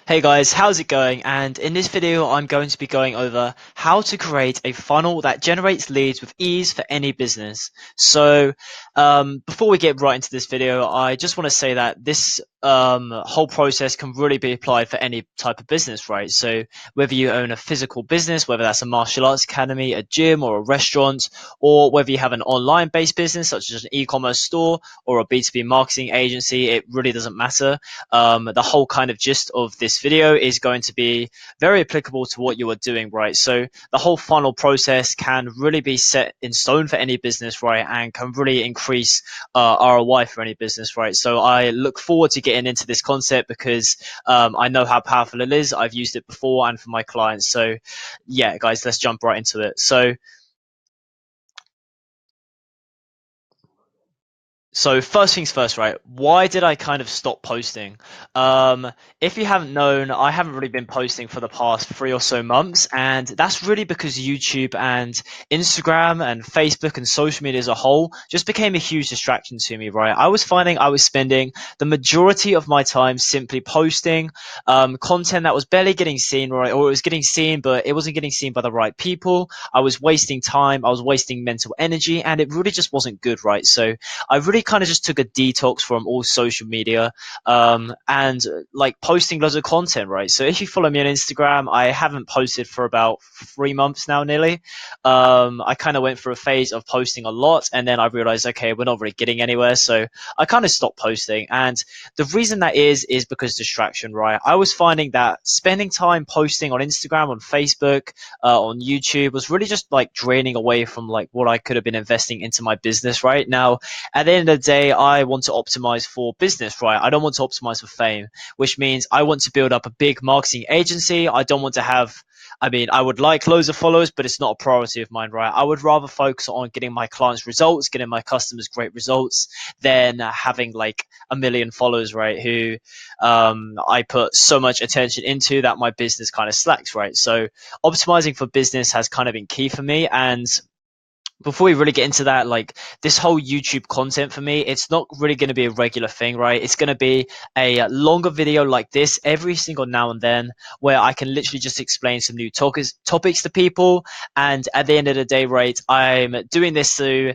Hey guys, how's it going? And in this video, I'm going to be going over how to create a funnel that generates leads with ease for any business. Before we get right into this video, I just want to say that this whole process can really be applied for any type of business, right? So, whether you own a physical business, whether that's a martial arts academy, a gym, or a restaurant, or whether you have an online based business, such as an e commerce store or a B2B marketing agency, it really doesn't matter. The whole kind of gist of this video is going to be very applicable to what you are doing, right? So the whole funnel process can really be set in stone for any business, right? And can really increase ROI for any business, right? So I look forward to getting into this concept because I know how powerful it is. I've used it before and for my clients. So yeah, guys, let's jump right into it. So first things first, right? Why did I kind of stop posting? Um, if you haven't known, I haven't really been posting for the past 3 or so months, and that's really because YouTube and Instagram and Facebook and social media as a whole just became a huge distraction to me, right? I was finding I was spending the majority of my time simply posting content that was barely getting seen, right? Or it was getting seen, but it wasn't getting seen by the right people. I was wasting time, I was wasting mental energy, and it really just wasn't good, right? So I really kind of just took a detox from all social media and like posting loads of content, right? So if you follow me on Instagram, I haven't posted for about 3 months now, nearly. I kind of went through a phase of posting a lot, and then I realized, okay, we're not really getting anywhere, so I kind of stopped posting. And the reason that is because distraction, right? I was finding that spending time posting on Instagram, on Facebook, on YouTube was really just like draining away from like what I could have been investing into my business right now. At the end of the day, I want to optimize for business, right? I don't want to optimize for fame, which means I want to build up a big marketing agency. I don't want to have, I mean, I would like loads of followers, but it's not a priority of mine, right? I would rather focus on getting my clients results, getting my customers great results than having like a million followers, right? Who I put so much attention into that my business kind of slacks, right? So optimizing for business has kind of been key for me. And before we really get into that, like this whole YouTube content for me, it's not really going to be a regular thing, right? It's going to be a longer video like this every single now and then, where I can literally just explain some new topics to people. And at the end of the day, right, I'm doing this to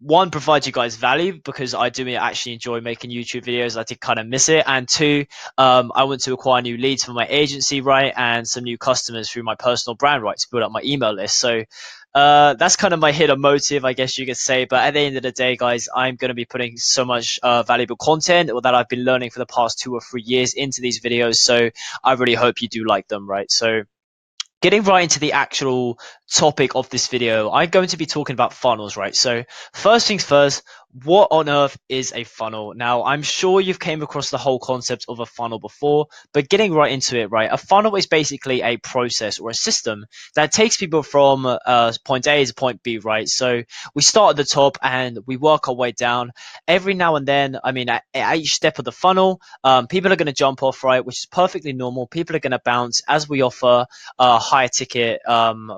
one, provide you guys value because I do actually enjoy making YouTube videos. I did kind of miss it. And two, I want to acquire new leads for my agency, right? And some new customers through my personal brand, right? To build up my email list. So that's kind of my hidden motive, I guess you could say. But at the end of the day, guys, I'm going to be putting so much valuable content that I've been learning for the past 2 or 3 years into these videos. So I really hope you do like them, right? So getting right into the actual topic of this video, I'm going to be talking about funnels, right? So first things first, what on earth is a funnel? Now, I'm sure you've came across the whole concept of a funnel before, but getting right into it, right? A funnel is basically a process or a system that takes people from point A to point B, right? So we start at the top and we work our way down. Every now and then, I mean, at each step of the funnel, people are going to jump off, right? Which is perfectly normal. People are going to bounce as we offer higher ticket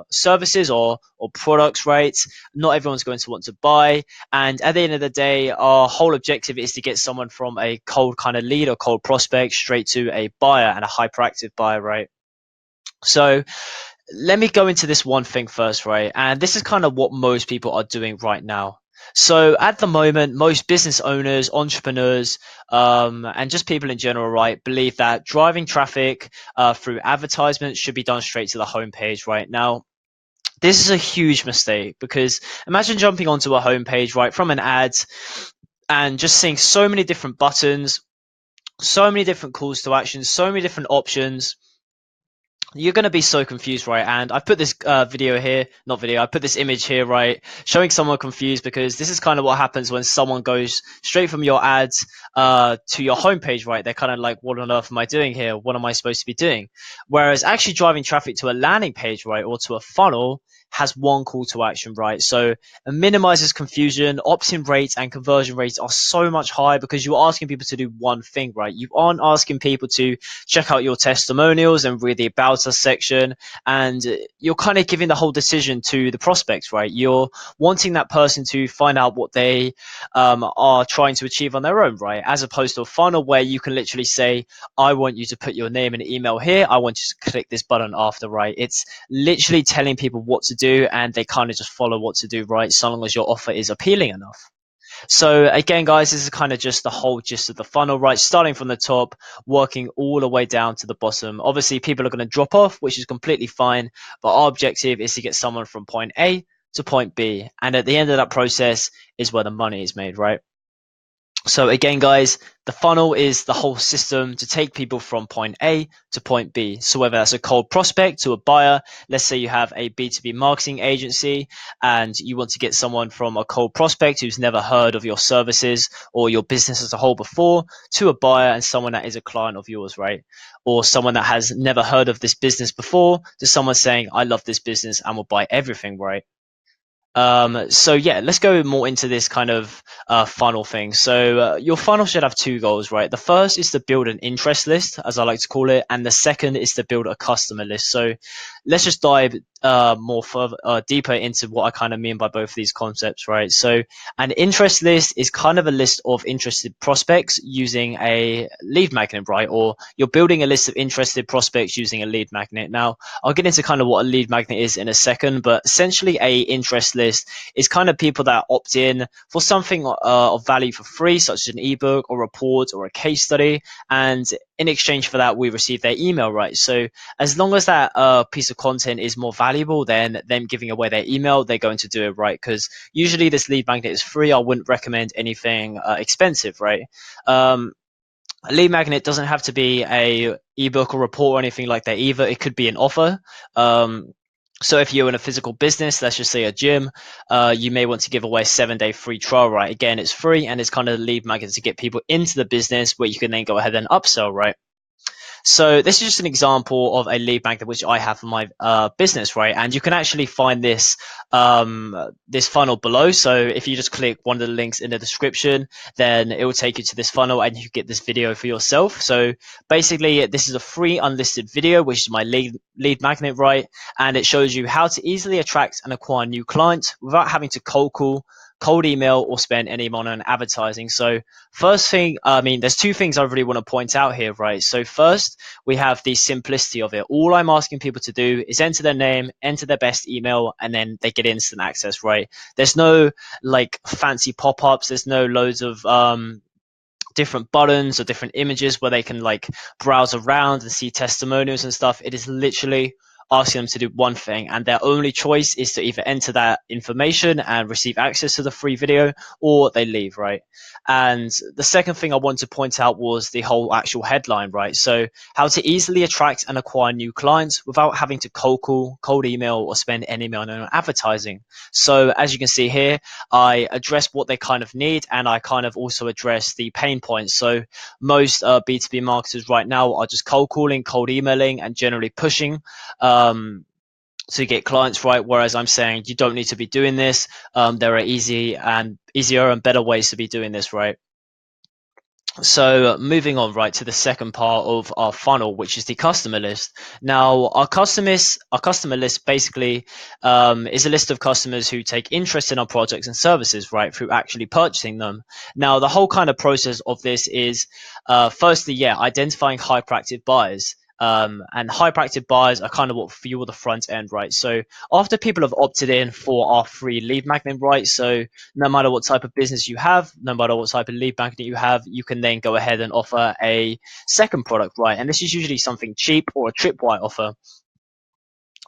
services or products, right? Not everyone's going to want to buy. And at the end of the day, our whole objective is to get someone from a cold kind of lead or cold prospect straight to a buyer and a hyperactive buyer, right? So let me go into this one thing first, right? And this is kind of what most people are doing right now. So at the moment, most business owners, entrepreneurs, and just people in general, right, believe that driving traffic through advertisements should be done straight to the homepage right now. This is a huge mistake because imagine jumping onto a homepage right from an ad and just seeing so many different buttons, so many different calls to action, so many different options. You're going to be so confused, right? And I've put this video here, not video, I put this image here, right, showing someone confused because this is kind of what happens when someone goes straight from your ads to your homepage, right? They're kind of like, what on earth am I doing here? What am I supposed to be doing? Whereas actually driving traffic to a landing page, right, or to a funnel has one call to action, right? So it minimizes confusion. Opt-in rates and conversion rates are so much higher because you're asking people to do one thing, right? You aren't asking people to check out your testimonials and read the about us section, and you're kind of giving the whole decision to the prospects, right? You're wanting that person to find out what they are trying to achieve on their own, right? As opposed to a funnel where you can literally say, I want you to put your name and email here. I want you to click this button after, right? It's literally telling people what to do and they kind of just follow what to do, right? So long as your offer is appealing enough. So again, guys, this is kind of just the whole gist of the funnel, right? Starting from the top, working all the way down to the bottom. Obviously, people are going to drop off, which is completely fine. But our objective is to get someone from point A to point B. And at the end of that process is where the money is made, right? So again, guys, the funnel is the whole system to take people from point A to point B. So whether that's a cold prospect to a buyer, let's say you have a B2B marketing agency and you want to get someone from a cold prospect who's never heard of your services or your business as a whole before to a buyer and someone that is a client of yours, right? Or someone that has never heard of this business before to someone saying, I love this business and will buy everything, right? So yeah, let's go more into this kind of funnel thing. So your funnel should have two goals, right? The first is to build an interest list, as I like to call it, and the second is to build a customer list. So let's just dive more further, deeper into what I kind of mean by both of these concepts, right? So an interest list is kind of a list of interested prospects using a lead magnet, right? Or you're building a list of interested prospects using a lead magnet. Now, I'll get into kind of what a lead magnet is in a second, but essentially a interest list is kind of people that opt in for something of value for free, such as an ebook or report or a case study. And in exchange for that, we receive their email, right? So as long as that piece of content is more valuable than them giving away their email, they're going to do it, right? Because usually this lead magnet is free. I wouldn't recommend anything expensive, right? A lead magnet doesn't have to be a ebook or report or anything like that either. It could be an offer. So if you're in a physical business, let's just say a gym, you may want to give away a 7-day free trial, right? Again, it's free and it's kind of a lead magnet to get people into the business where you can then go ahead and upsell, right? So this is just an example of a lead magnet which I have for my business, right? And you can actually find this funnel below. So if you just click one of the links in the description, then it will take you to this funnel and you get this video for yourself. So basically, this is a free unlisted video, which is my lead magnet, right? And it shows you how to easily attract and acquire new clients without having to cold call, cold email, or spend any money on advertising. So first thing, I mean, there's two things I really want to point out here, right? So first, we have the simplicity of it. All I'm asking people to do is enter their name, enter their best email, and then they get instant access, right? There's no like fancy pop-ups. There's no loads of different buttons or different images where they can like browse around and see testimonials and stuff. It is literally asking them to do one thing, and their only choice is to either enter that information and receive access to the free video, or they leave, right? And the second thing I want to point out was the whole actual headline, right? So how to easily attract and acquire new clients without having to cold call, cold email, or spend any money on advertising. So as you can see here, I address what they kind of need, and I kind of also address the pain points. So most B2B marketers right now are just cold calling, cold emailing, and generally pushing to get clients, right? Whereas I'm saying you don't need to be doing this. There are easier and better ways to be doing this, right? So moving on right to the second part of our funnel, which is the customer list. Now, our customer list basically is a list of customers who take interest in our products and services, right, through actually purchasing them. Now, the whole kind of process of this is, firstly, yeah, identifying hyperactive buyers. And hyperactive buyers are kind of what fuel the front end, right? So after people have opted in for our free lead magnet, right? So no matter what type of business you have, no matter what type of lead magnet you have, you can then go ahead and offer a second product, right? And this is usually something cheap or a tripwire offer.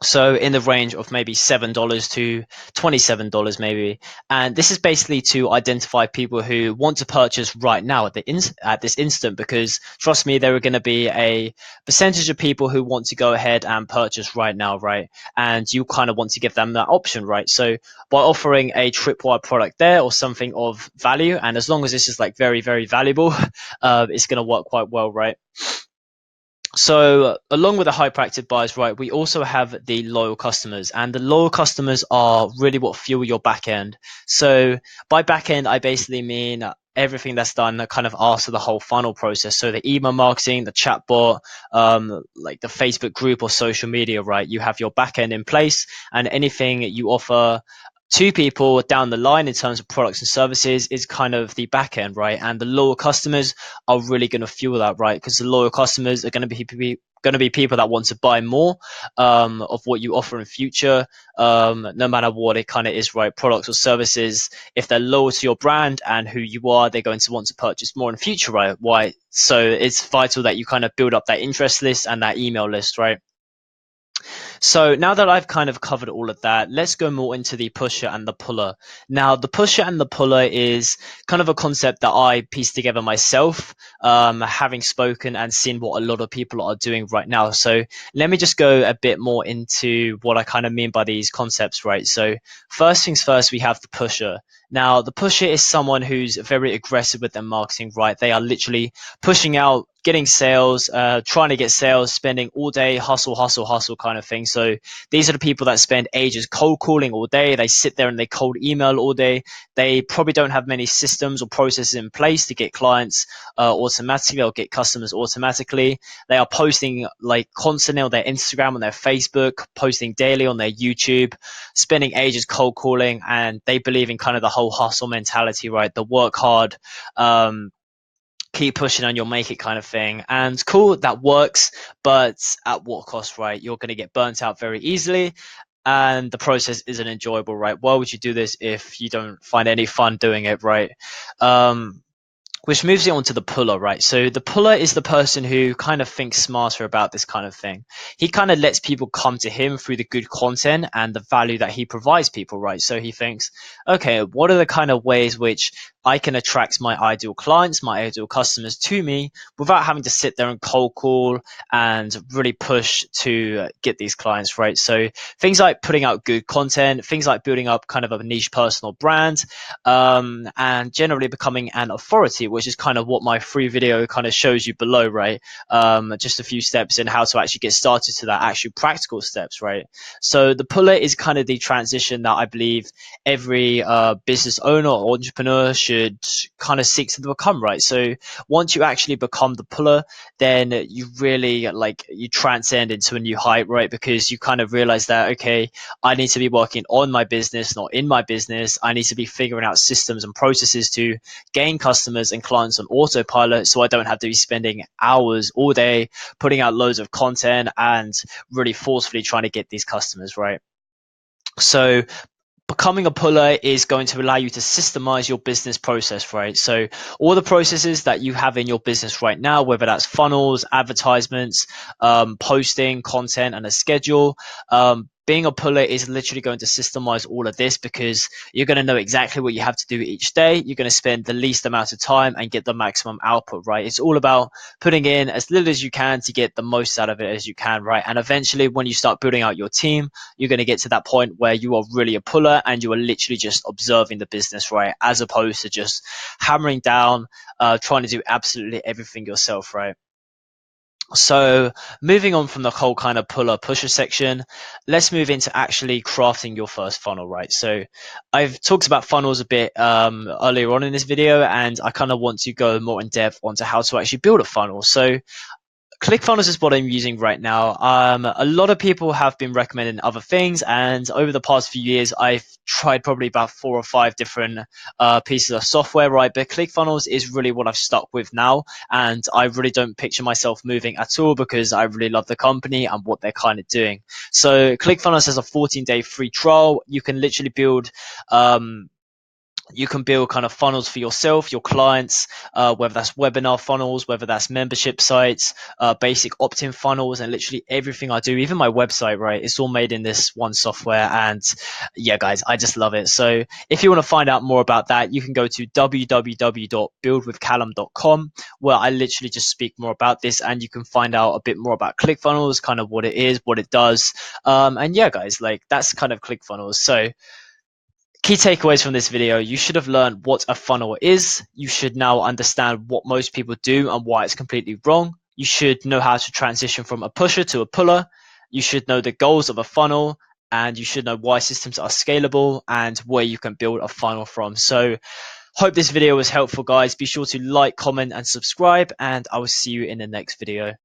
So in the range of maybe $7 to $27 maybe. And this is basically to identify people who want to purchase right now at this instant, because trust me, there are going to be a percentage of people who want to go ahead and purchase right now, right? And you kind of want to give them that option, right? So by offering a tripwire product there or something of value, and as long as this is like very, very valuable, it's going to work quite well, right? So along with the hyperactive buyers, right, we also have the loyal customers, and the loyal customers are really what fuel your back end. So by back end, I basically mean everything that's done kind of after the whole funnel process. So the email marketing, the chatbot, like the Facebook group or social media, right? You have your back end in place, and anything you offer to people down the line in terms of products and services is kind of the back end, right? And the loyal customers are really going to fuel that, right? Because the loyal customers are going to be people that want to buy more of what you offer in future, no matter what it kind of is, right? Products or services. If they're loyal to your brand and who you are, they're going to want to purchase more in the future, right? Why? So it's vital that you kind of build up that interest list and that email list, right? So now that I've kind of covered all of that, let's go more into the pusher and the puller. Now, the pusher and the puller is kind of a concept that I pieced together myself, having spoken and seen what a lot of people are doing right now. So let me just go a bit more into what I kind of mean by these concepts, right? So first things first, we have the pusher. Now, the pusher is someone who's very aggressive with their marketing, right? They are literally pushing out, getting sales, trying to get sales, spending all day, hustle, hustle, hustle kind of thing. So these are the people that spend ages cold calling all day. They sit there and they cold email all day. They probably don't have many systems or processes in place to get clients automatically or get customers automatically. They are posting like constantly on their Instagram, on their Facebook, posting daily on their YouTube, spending ages cold calling, and they believe in kind of the whole hustle mentality, right? The work hard, keep pushing and you'll make it kind of thing. And cool, that works, but at what cost, right? You're going to get burnt out very easily. And the process isn't enjoyable, right? Why would you do this if you don't find any fun doing it, right? Um, which moves it on to the puller, right? So the puller is the person who kind of thinks smarter about this kind of thing. He kind of lets people come to him through the good content and the value that he provides people, right? So he thinks, okay, what are the kind of ways which I can attract my ideal clients, my ideal customers to me without having to sit there and cold call and really push to get these clients, right? So things like putting out good content, things like building up kind of a niche personal brand, and generally becoming an authority, which is kind of what my free video kind of shows you below, right? Just a few steps in how to actually get started to that actual practical steps, right? So the puller is kind of the transition that I believe every business owner or entrepreneur should kind of seek to become, right? So once you actually become the puller, then you really like you transcend into a new height, right? Because you kind of realize that, okay, I need to be working on my business, not in my business. I need to be figuring out systems and processes to gain customers and clients on autopilot so I don't have to be spending hours all day putting out loads of content and really forcefully trying to get these customers, right? So becoming a puller is going to allow you to systemize your business process, right? So all the processes that you have in your business right now, whether that's funnels, advertisements, posting, content, and a schedule, being a puller is literally going to systemize all of this because you're going to know exactly what you have to do each day. You're going to spend the least amount of time and get the maximum output, right? It's all about putting in as little as you can to get the most out of it as you can, right? And eventually, when you start building out your team, you're going to get to that point where you are really a puller and you are literally just observing the business, right? As opposed to just hammering down, trying to do absolutely everything yourself, right? So moving on from the whole kind of puller pusher section, let's move into actually crafting your first funnel, right? So I've talked about funnels a bit earlier on in this video, and I kind of want to go more in depth onto how to actually build a funnel. So ClickFunnels is what I'm using right now. A lot of people have been recommending other things, and over the past few years, I've tried probably about 4 or 5 different pieces of software, right? But ClickFunnels is really what I've stuck with now, and I really don't picture myself moving at all because I really love the company and what they're kind of doing. So ClickFunnels has a 14-day free trial. You can build kind of funnels for yourself, your clients, whether that's webinar funnels, whether that's membership sites, basic opt-in funnels, and literally everything I do, even my website, right? It's all made in this one software. And yeah, guys, I just love it. So if you want to find out more about that, you can go to www.buildwithcallum.com, where I literally just speak more about this, and you can find out a bit more about ClickFunnels, kind of what it is, what it does. And yeah, guys, like that's kind of ClickFunnels. So key takeaways from this video: you should have learned what a funnel is. You should now understand what most people do and why it's completely wrong. You should know how to transition from a pusher to a puller. You should know the goals of a funnel, and you should know why systems are scalable and where you can build a funnel from. So hope this video was helpful, guys. Be sure to like, comment, and subscribe, and I will see you in the next video.